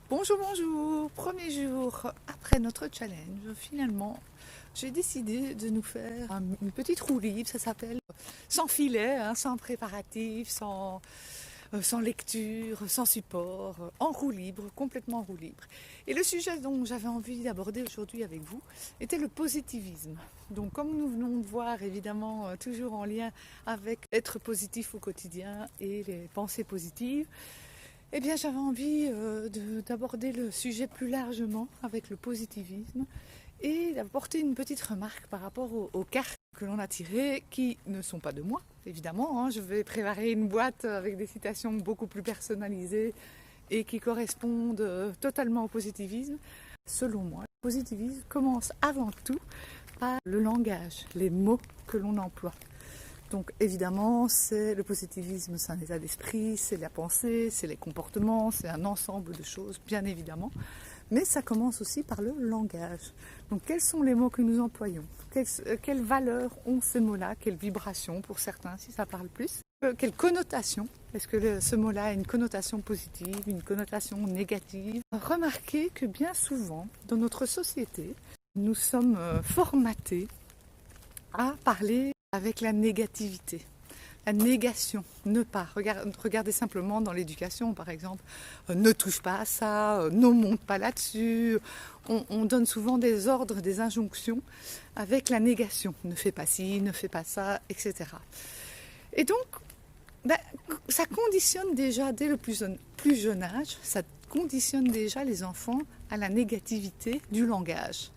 Bonjour, bonjour. Premier jour après notre challenge, finalement, j'ai décidé de nous faire une petite roue libre, ça s'appelle, sans filet, hein, sans préparatif, sans lecture, sans support, en roue libre, complètement en roue libre. Et le sujet dont j'avais envie d'aborder aujourd'hui avec vous était le positivisme. Donc comme nous venons de voir, évidemment, toujours en lien avec être positif au quotidien et les pensées positives, eh bien, j'avais envie d'aborder le sujet plus largement avec le positivisme et d'apporter une petite remarque par rapport aux cartes que l'on a tirées, qui ne sont pas de moi, évidemment. Hein. Je vais préparer une boîte avec des citations beaucoup plus personnalisées et qui correspondent totalement au positivisme. Selon moi, le positivisme commence avant tout par le langage, les mots que l'on emploie. Donc évidemment, c'est le positivisme, c'est un état d'esprit, c'est la pensée, c'est les comportements, c'est un ensemble de choses, bien évidemment. Mais ça commence aussi par le langage. Donc quels sont les mots que nous employons? Quelle valeur ont ces mots-là? Quelle vibration pour certains, si ça parle plus? Quelle connotation? Est-ce que ce mot-là a une connotation positive, une connotation négative? Remarquez que bien souvent, dans notre société, nous sommes formatés à parler avec la négativité, la négation, ne pas. Regardez simplement dans l'éducation, par exemple, ne touche pas à ça, ne monte pas là-dessus. On donne souvent des ordres, des injonctions avec la négation. Ne fais pas ci, ne fais pas ça, etc. Et donc, ça conditionne déjà, dès le plus jeune âge, ça conditionne déjà les enfants à la négativité du langage.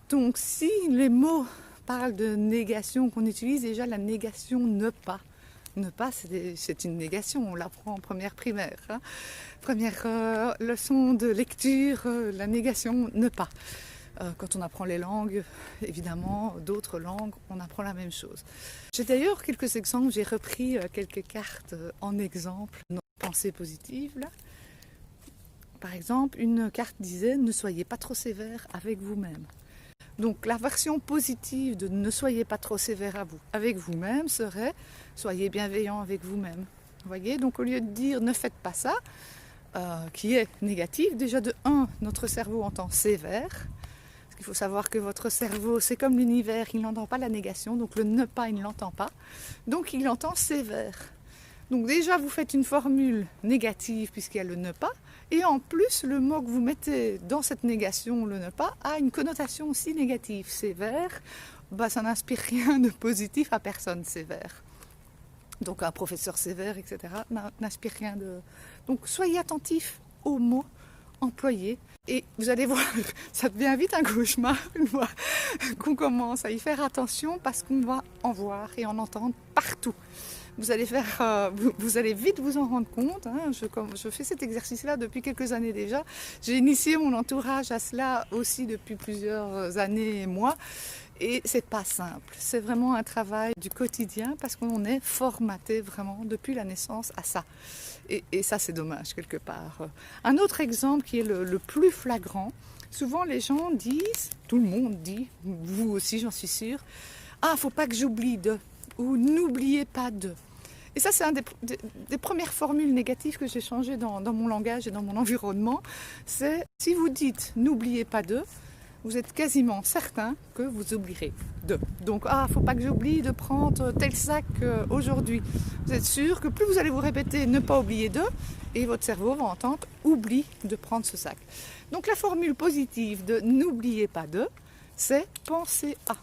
Donc, si les mots parle de négation, qu'on utilise déjà la négation ne pas. Ne pas, c'est une négation, on l'apprend en première primaire. Hein. Première leçon de lecture, la négation ne pas. Quand on apprend les langues, évidemment, d'autres langues, on apprend la même chose. J'ai d'ailleurs quelques exemples, j'ai repris quelques cartes en exemple, notre pensée positive. Là. Par exemple, une carte disait « Ne soyez pas trop sévère avec vous-même ». Donc la version positive de ne soyez pas trop sévère avec vous-même serait soyez bienveillant avec vous-même. Vous voyez, donc au lieu de dire ne faites pas ça, qui est négatif, déjà de 1, notre cerveau entend sévère. Parce qu'il faut savoir que votre cerveau, c'est comme l'univers, il n'entend pas la négation, donc le ne pas, il ne l'entend pas. Donc il entend sévère. Donc déjà, vous faites une formule négative puisqu'il y a le ne pas. Et en plus, le mot que vous mettez dans cette négation, le ne pas, a une connotation aussi négative. Sévère, ça n'inspire rien de positif à personne, sévère. Donc un professeur sévère, etc., n'inspire rien de... Donc soyez attentifs aux mots employés. Et vous allez voir, ça devient vite un cauchemar une fois qu'on commence à y faire attention parce qu'on va en voir et en entendre partout. Vous allez vite vous en rendre compte. Hein. Je fais cet exercice-là depuis quelques années déjà. J'ai initié mon entourage à cela aussi depuis plusieurs années et mois. Et c'est pas simple. C'est vraiment un travail du quotidien parce qu'on est formaté vraiment depuis la naissance à ça. Et ça, c'est dommage quelque part. Un autre exemple qui est le plus flagrant. Souvent, les gens disent, tout le monde dit, vous aussi, j'en suis sûre, ah, faut pas que j'oublie de, ou n'oubliez pas de. Et ça, c'est une des premières formules négatives que j'ai changées dans mon langage et dans mon environnement. C'est, si vous dites « n'oubliez pas de », vous êtes quasiment certain que vous oublierez de. Donc, faut pas que j'oublie de prendre tel sac aujourd'hui. Vous êtes sûr que plus vous allez vous répéter « ne pas oublier de », et votre cerveau va entendre « oublie de prendre ce sac ». Donc, la formule positive de « n'oubliez pas de », c'est « pensez à ».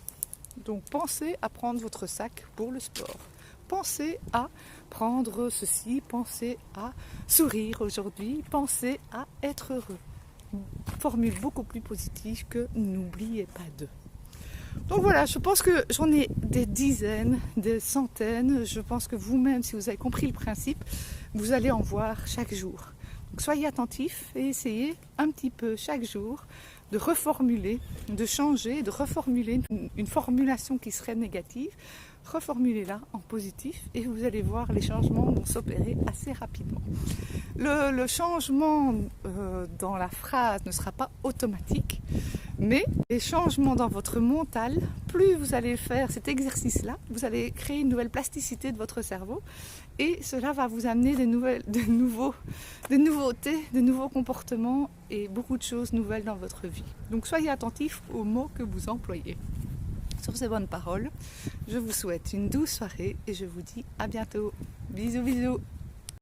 Donc, pensez à prendre votre sac pour le sport. Pensez à prendre ceci, pensez à sourire aujourd'hui, pensez à être heureux. Formule beaucoup plus positive que n'oubliez pas de. Donc voilà, je pense que j'en ai des dizaines, des centaines. Je pense que vous-même, si vous avez compris le principe, vous allez en voir chaque jour. Donc soyez attentifs et essayez un petit peu chaque jour de reformuler, de changer, de reformuler une formulation qui serait négative. reformulez-la en positif et vous allez voir les changements vont s'opérer assez rapidement. Le changement dans la phrase ne sera pas automatique, mais les changements dans votre mental, plus vous allez faire cet exercice-là, vous allez créer une nouvelle plasticité de votre cerveau et cela va vous amener des nouveautés, de nouveaux comportements et beaucoup de choses nouvelles dans votre vie. Donc soyez attentifs aux mots que vous employez. Sur ces bonnes paroles, je vous souhaite une douce soirée et je vous dis à bientôt. Bisous bisous.